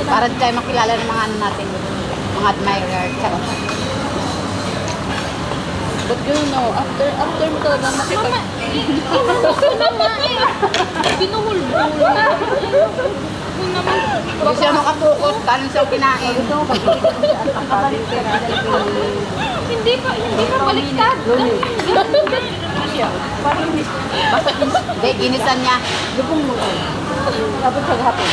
Para di tayo makilala ng mga ano natin, mga admirer. Charot. But yun, no, after mo talaga makipag... Pinuhulbul. Kung naman, Hindi siya makatukos, kanin siya kinain. hindi pa baliktad. Basta, hindi, ginisan niya. Lubong mo. Tapos sa hapon.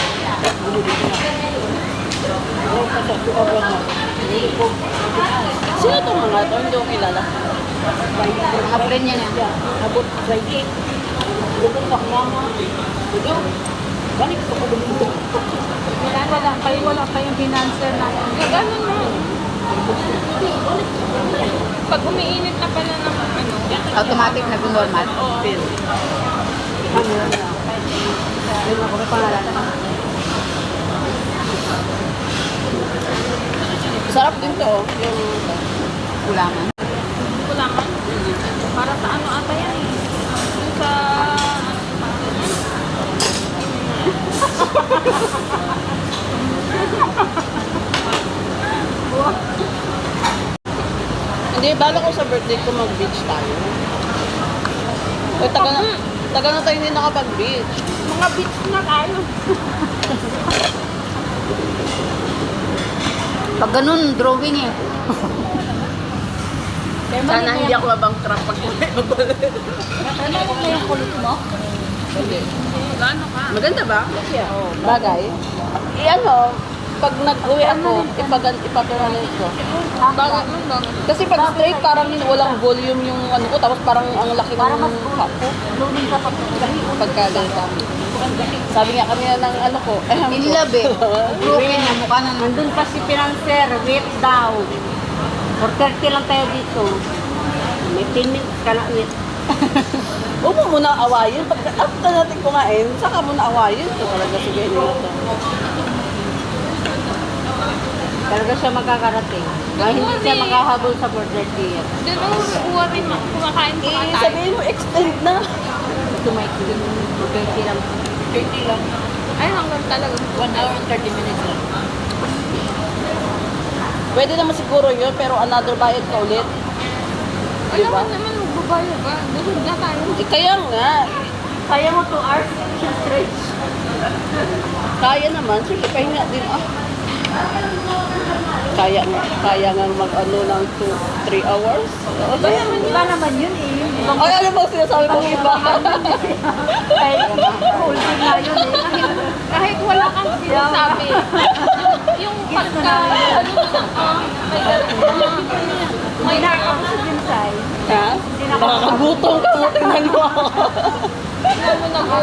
Sino itong mga ito? Hindi ko kilala. Mga friend niya niya. Abot sa iki. Lubong sa mama. Balik ko pa lumito. Wala pa yung binancer natin. Ganun na. Pag umiinit na pala ng ano. Automatic na normal. Pin. Sarap din to. Yung... Kulangan. Kulangan. Para sa ano ata yan eh. Yung sa... Hindi, bala ko sa birthday ko mag-beach tayo. Eh, taga na tayo hindi nakapag-beach. Mga beach na tayo. Pag ganun, drawing eh. Sana hindi ako mabangkrap pag magbalik. Ano na yung kulot mo? Hindi. Gaano ka? Maganda ba? Oo. Bagay? Ano, pag nag-uwi ako, ipapiranin ko. Bakit mo ba? Kasi pag straight, parang walang volume yung ano ko, tapos parang ang laki ng mukha ko. Pagkagalita. Sabi nga kanina ng ano ko, In love eh. Broken na mukha na. Nandun pa si Financer, wait daw. For 30 lang tayo dito. May 10 minutes ka na wait. Huwag mo muna awayin. Pag after natin kumain, saka mo na awayin. Ito talaga sige nito. Talaga siya magkakarating. Dahil hindi siya makahabol sa 4:30 yan. Doon ako kuha rin kumakain pa tayo. Sabihin mo, extend na. Ito may 4:30 lang. 30 lang. Ay, hanggang talaga. 1 hour and 30 minutes lang. Pwede naman siguro yun, pero another bayad ka ulit. Wala Diba? naman magbabayo ba? Busog na tayo. Eh, kaya nga. Kaya mo 2 hours? Straight. Kaya naman. Sige, pahinga din. Ah. Kaya nga mag-ano ng 2-3 hours. Iba naman yun eh. Ay, ano ba sinasabi mong iba? Kahit holding na yun eh. Kahit wala kang sinasabi. yung pagka, ano mo na, May nakakapusod yun sa'yo. Ha? Nakakagutom ka mo. Tingnan mo ako. nagutom na.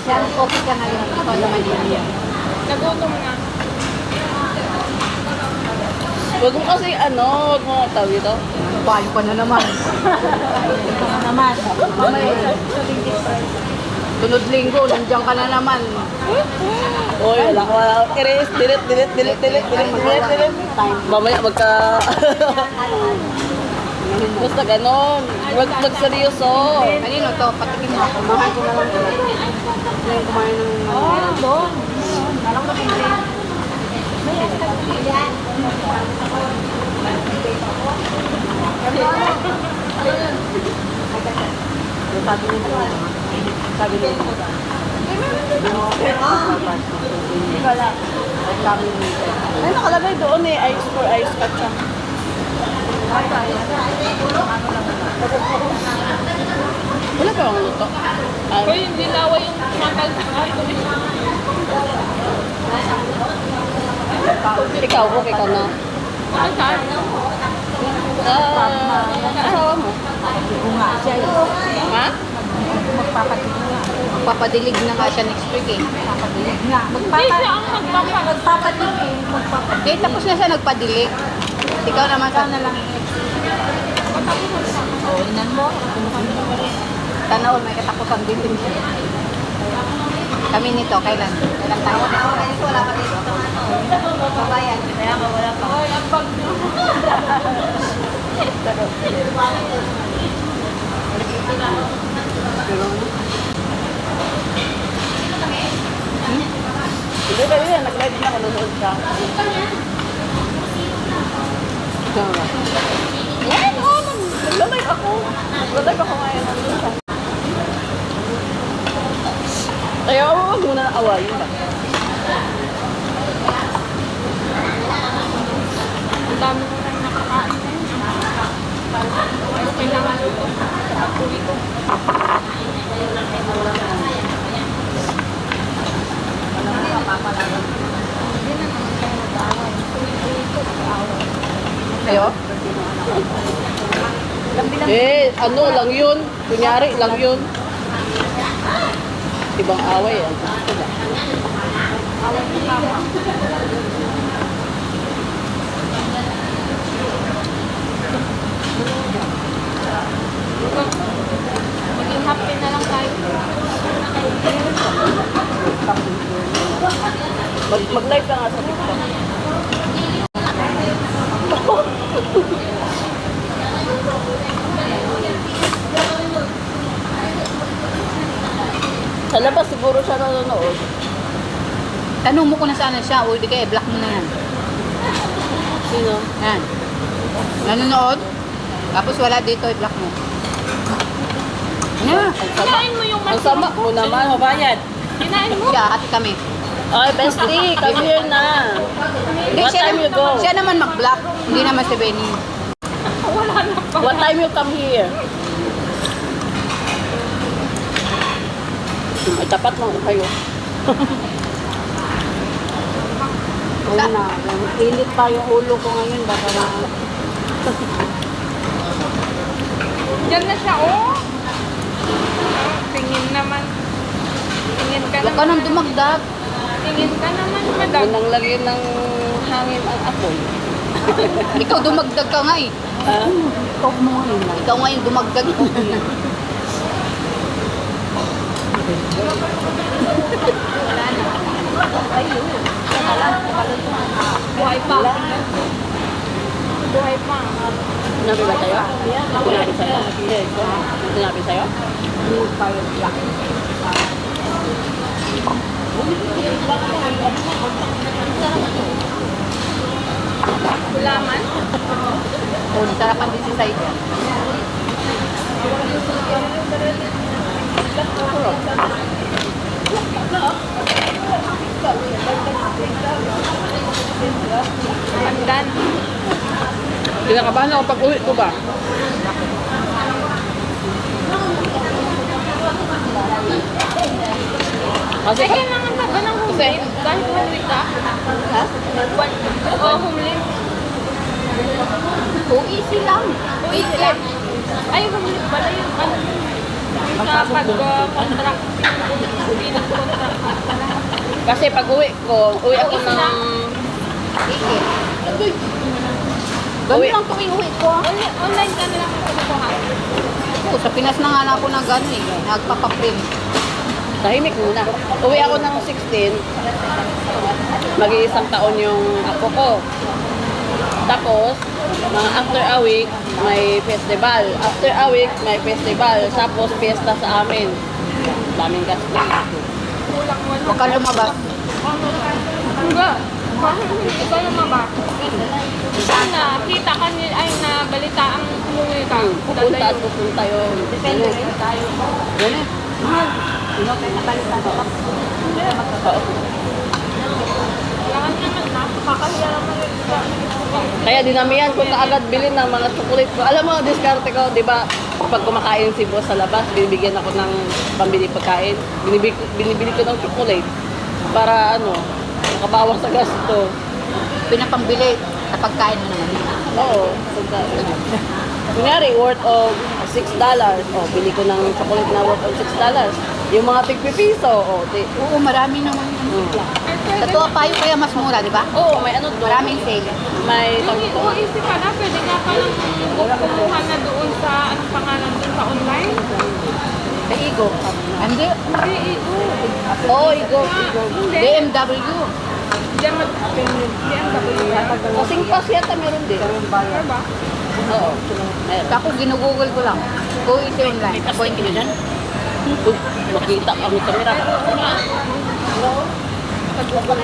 Yan, coffee ka na yun. Ito naman yan. Nagutom na. Huwag mo kasi huwag mo tawag ito. Bayo ka na naman. Ito na naman. Mamaya. Tunod linggo, nandiyan ka na naman. Oy, wala. Iris, delete. Mamaya magka... Basta ganon. Huwag magseryoso. Kanino to? Patikin mo ako. Mahal ko na lang ito. Ngayon kumain ng... Doon. Sabi nito. Ay, nakalagay doon ice for ice katsa. Wala pa akong luto. Pero yung dilawa yung makal sa ato. Ikaw, okay ka na. Ay, saan? Asawa mo? Bunga siya yun. Ha? Magpapadilig na nga siya next week eh. Magpapadilig nga. Hindi siya ang Magpapadilig. Okay, tapos na siya nagpadilig. Ikaw naman sa... na lang. Oo, inan mo. Tanaw, may katapusan din siya. Kami nito, kailan? Kailan tayo? Wala pa dito. Babayan. Kaya ba wala pa? Ay, ang bag nyo. Hindi ba yun? Nag-live na ako, nanood ka. Ngayon, nag-live ako. Nag-live ako ngayon. Nandun siya. Kaya huwag muna na awayin ba? Ang dami ko nang nakakain. Kailangan ito sa pagkuwi ko. Kayo? Ano lang yun. Kunyari lang yun. Ibang away yan. Maging happy na lang tayo. Mag-live ka nga sa TikTok. Sa labas siguro siya nanonood. Tanong mo kung nasaan na siya, o di kaya block mo na yan. Sino? Yan. Nanonood, tapos wala dito, i-block mo. Yeah. Kinain mo yung Ang sama mo naman, mabayad. Kinain mo. Siya, hati kami. Ay, bestie, come here na. Hindi, What time you go? Siya naman mag-block, hindi naman si Benny. Wala na pa. What time you come here? Ay, tapat mo kayo. Oo na. Init pa yung ulo ko ngayon. Baka na. Diyan na siya, oh. Tingin naman. Tingin ka Huwag ka naman. nang dumagdag. Tingin ka naman, madam. Unang lagyan ng hangin ang apoy. Ikaw dumagdag ka nga eh. Ah? Ikaw mo ngayon lang. Ikaw nga yung dumagdag. Buhay pa. Buhay pa. Sinabi ba sa'yo? Sinabi sa'yo? Sinabi sa'yo? Gulaman. O, sarapan din si Said. Pandan. Kinakabahan ako pag uwi ko ba? Kasi Ay, kailangan na ba ng home lift? Dahil home lift ka? Ha? Oo, home lift. O, easy lang. Easy lang. Ay, home lift pala yung ano. Yung sa pag-contract. Pinag-contract pala. kasi pag uwi ko, uwi ako ng... Easy. Ganun lang tuwing uwi ko. ah. Online ka na lang ang pinukuha. Oo, sa Pinas na nga na ako ng gano'n eh. Nagpapaprint. Tahimik muna. Uwi ako ng 16. Mag-iisang taon yung apo ko. Tapos, mga after a week, may festival. After a week, may festival. Tapos, fiesta sa amin. Daming gasto. Kulang mo. Huwag ka lumabas. Nga. Ikaw naman ba? Sana, kita ka nila ay nabalita ang umuwi ka. Pupunta at pupunta yun. Depende rin tayo. Ganun. Mahal. Sino kayo nabalita ko? Oo. Kailangan naman na. Kakahiya naman rin sa Kaya dinamihan ko kaagad bilhin ng mga chocolate ko. Alam mo, diskarte ko, di ba, pag kumakain si boss sa labas, binibigyan ako ng pambili pagkain. Binibili ko ng chocolate para ano, makabawas sa gasto. Pinapambili sa pagkain mo naman. Oo. Kunyari, worth of $6. O, bili ko ng chocolate na worth of $6. Yung mga tigpipiso, o, Oo, marami naman yun. Sa tuwa payo kaya mas mura, di ba? Oo, may ano doon. Maraming sale. May Yung OEC pala, pwede ka palang kumuha na doon sa, anong pangalan doon sa online? Sa Igo. Hindi. Hindi, Oo, Igo. Hindi. BMW. BMW. Kasing pas yata meron din. Ano ba? Oo. Meron. Ako, ginugugol ko lang. Go ito online. Uy, makita ang kamera. sa Google.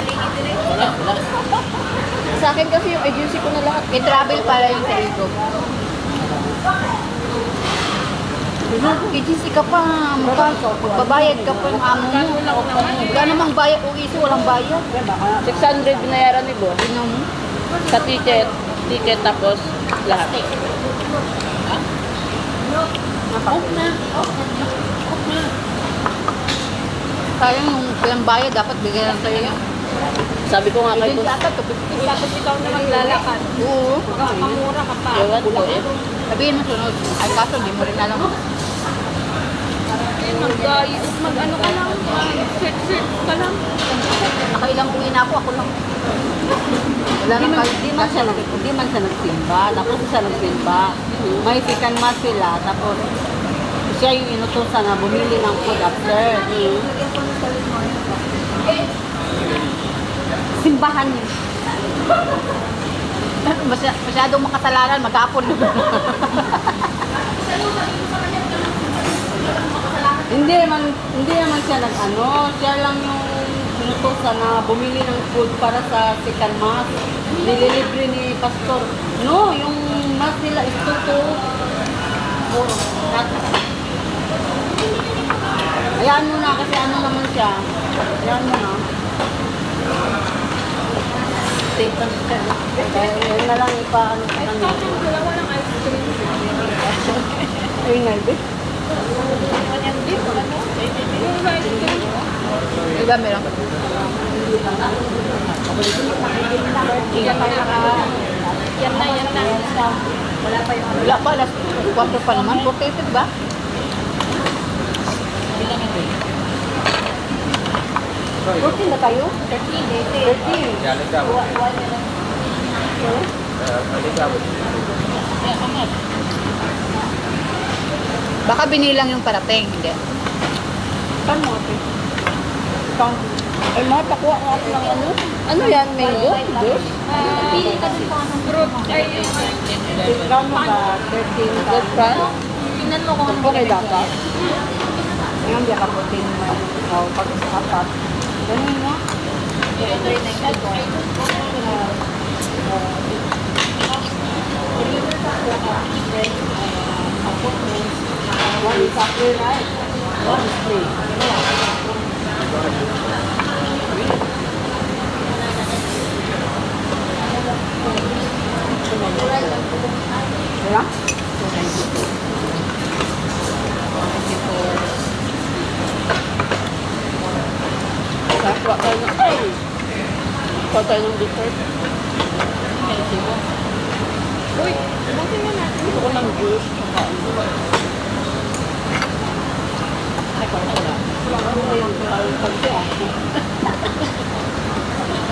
Sa akin kasi yung agency ko na lahat. May travel pala yung sa Igo. Agency ka pa, babayad ka pa ng amo mo. Wala namang bayad, o iso walang bayad. 600 binayaran ni boss. Tingnan mo. Sa ticket tapos lahat. Sayang yung walang bayad, dapat bigyan lang sa'yo yan. Sabi ko nga kay Agency boss, ata, kapit Tapos ikaw na maglalakad. Oo. Kamura ka pa. ewan ko eh. Sabihin mo sunod. Ay kaso, di mo rin alam. Mag-ano ka lang. Search ka lang. Nakailang uwi na ako lang. Wala nang kahit Hindi man siya nagsimba. Tapos siya nagsimba. May second mass sila. Tapos siya yung inutusan na bumili ng food after. Simbahan niya. Masyadong makasalanan, maghapon. Hindi naman siya nag-ano. Siya lang yung inutusan na bumili ng food para sa second mass. Nililibre ni pastor. No, yung mass nila is 2 Hayaan mo na kasi ano naman siya. Hayaan mo na. Ayun na lang ipaano sa kanya. Wala walang ice cream. Ayun na, ibe. Yung ice cream. Diba meron? Yan na. Wala pa, alas 4 pa naman. 48, diba? Protein na tayo? 13. Baka binilang yung parating, hindi. Saan mo ate? Saan? Ay mga pakuha nga ako ng ano. Ano yan? Mango? Juice? Fruit. Ay, yung Discount mo ba? 13 ka? Good ka? tingnan mo kung ano Okay dapat. Ngayon, di ka protein mo. O, pag-apat. Ganun mo. One is after right? One is free. Wala? Kuha tayo ng... Ay! Kuha tayo ng dessert. Uy, buti nga natin. Gusto ko ng juice.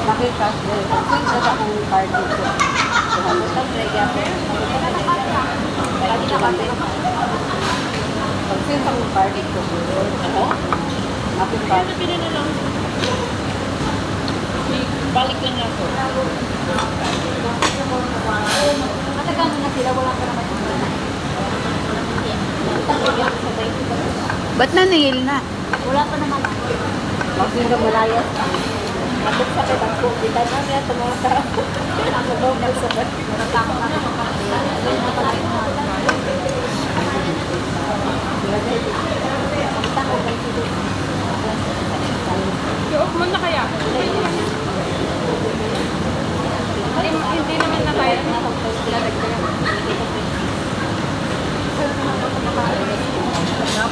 Nakita ko. Pag-send sa akong card dito. Pag-send sa akong card dito. Ano? Nakita. Pili na lang. Balik lang ako. Matagal na sila, wala pa naman. Ba't nanihil na? Wala pa naman. Kasi na malayas. Bakit sa kitang po? Kita na niya, tumata. Ako daw nagsabat. Natakot na ako. I-off mo na kaya. Hindi naman na kaya.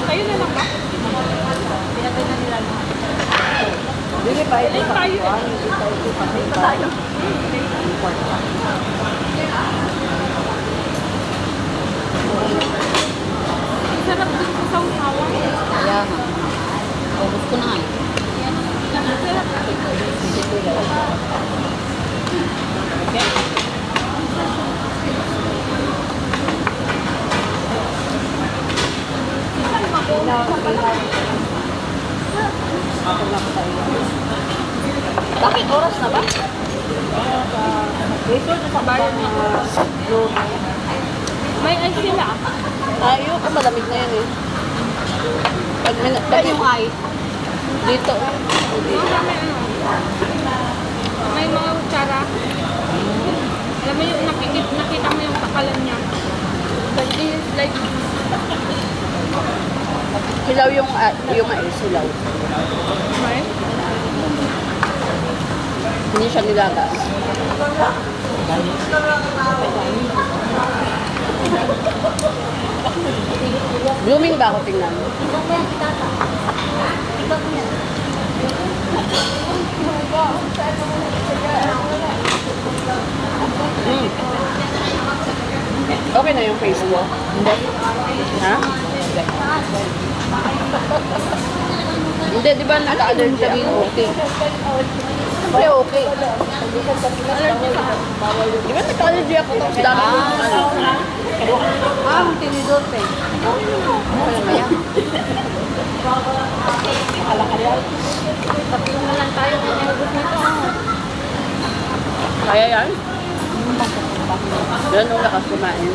Kayo na lang ba? Pinatay na nila. Hindi pa ito sa Tayo. kuwan. Hindi pa tayo. Sarap din sa sausawan. Kaya nga. Ubus ko na nga. Bakit oras na ba? Resort sa Bayan na. road. May ice sila. Ayoko, malamig na yan eh. Pag Yan yung ice. dito. May ano. May mga kutsara. Alam mo yung nakita mo yung kakalan niya. But this is like, Silaw yung mais, silaw. right? Hindi siya nilagas. Blooming ba ako tingnan? Mm. Okay na yung face mo? Hindi. Ha? Hindi, di ba naka-allergy ako? Okay. Siyempre okay. Di ba naka-allergy ako? Tapos dami ko ano. Ang tinidor eh. Wala ba yan? Tatlo na lang tayo kung inubos nito. Kaya yan? Yan ang lakas kumain.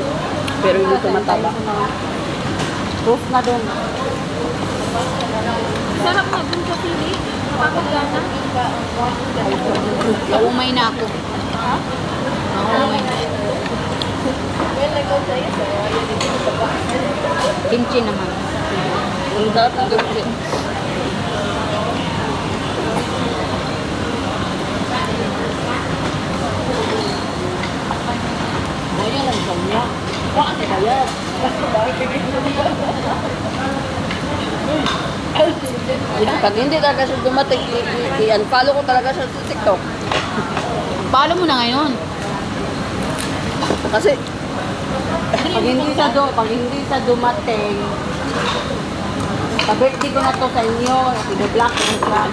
Pero hindi tumataba. Proof na doon. Sarap nga dun sa sili. Nakakagana. Naumay na ako. Naumay na. Kimchi naman. Ang sarap ng gulpi. Ayan lang kanya. Bakit kaya? Pag hindi talaga siya dumating, i-unfollow ko talaga siya sa TikTok. Paano mo na ngayon? Kasi, Pag hindi sa dumating, sa birthday ko na to sa inyo, i-block ko siya.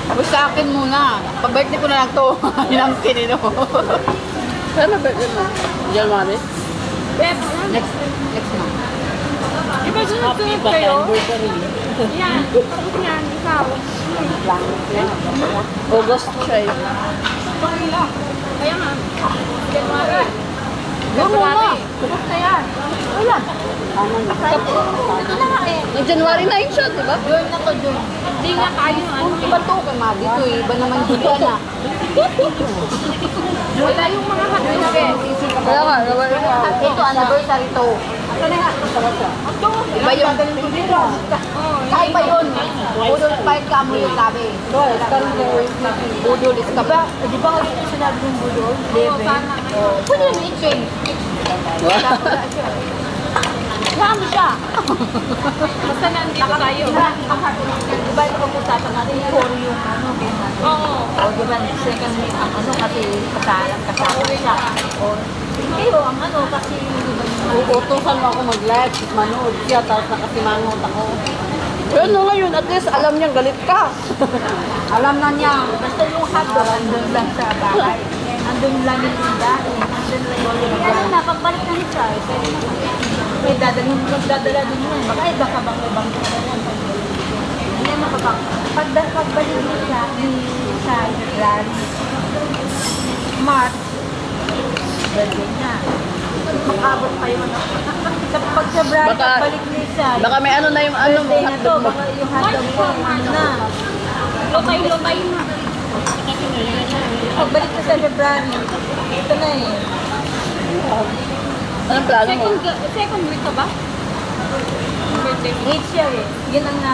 Tapos sa akin muna. Pag-birthday ko na lang to. Ilang kinino. sana ba yun? January? Beb, Next month. di ba sunod-sunod kayo? Yan. Yan, ikaw. August siya eh. Kaya nga. January. Doon muna. Tapos na yan. Wala. Ito na nga eh. Nag-January 9 siya, di ba? Yun na to, Jun. Hindi nga tayo ano. Iba to kay Madi to eh. Iba naman dito na. Wala yung mga hotdog eh. Kaya nga, January na. Ito, anniversary to. Iba yun. Ay, iba yun. Budol spike ka mo yung sabi. Budol is ka ba? Di ba nga dito sinabi ng budol? Oo, sana. Pwede naman i-change. Wala mo siya. Basta nandito tayo. Diba ito pag-usapan natin for yung ano, ganyan. Oo. O diba, second week ang ano kasi kasama siya. O kayo ang ano kasi Uutusan mo ako mag-live, tapos manood siya, tapos nakasimangot ako. Pero no, ngayon, at least alam niyang galit ka. Alam na niya. basta yung hotdog andun lang sa bahay. Andun lang yung tindahan. Andun lang yung Kaya na, pagbalik na siya, pwede naman. May magdadala din yun. Baka iba ka bang ibang hindi na kapag pagbalik mo siya sa January, March, birthday na. Makabot pa yun. Pag sa January, Baka- pagbalik niya siya. Baka may ano na yung ano mo, birthday na to, hotdog mo. baka yung hotdog ko, ano na. Lutay-lutay na. Pagbalik ko sa January, ito na eh. Anong plano mo? Second week ka ba? Birthday mo. 8 siya eh. Yun ang na.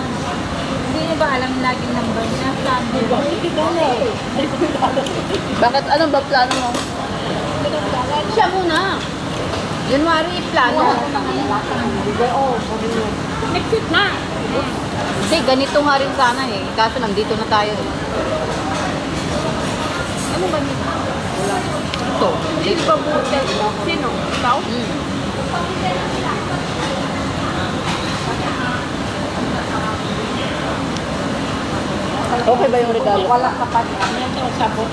Hindi niyo ba alam laging number niya? Sabi ko. Bakit, anong ba plano mo? Siya muna. January plano. Next week na. Hindi, ganito nga rin sana eh. Kaso nandito na tayo eh. Ano ba nito? Ito. Hindi ba butel? Sino? Ikaw? Okay ba yung regalo? Wala ka pa. Ano yung sabot?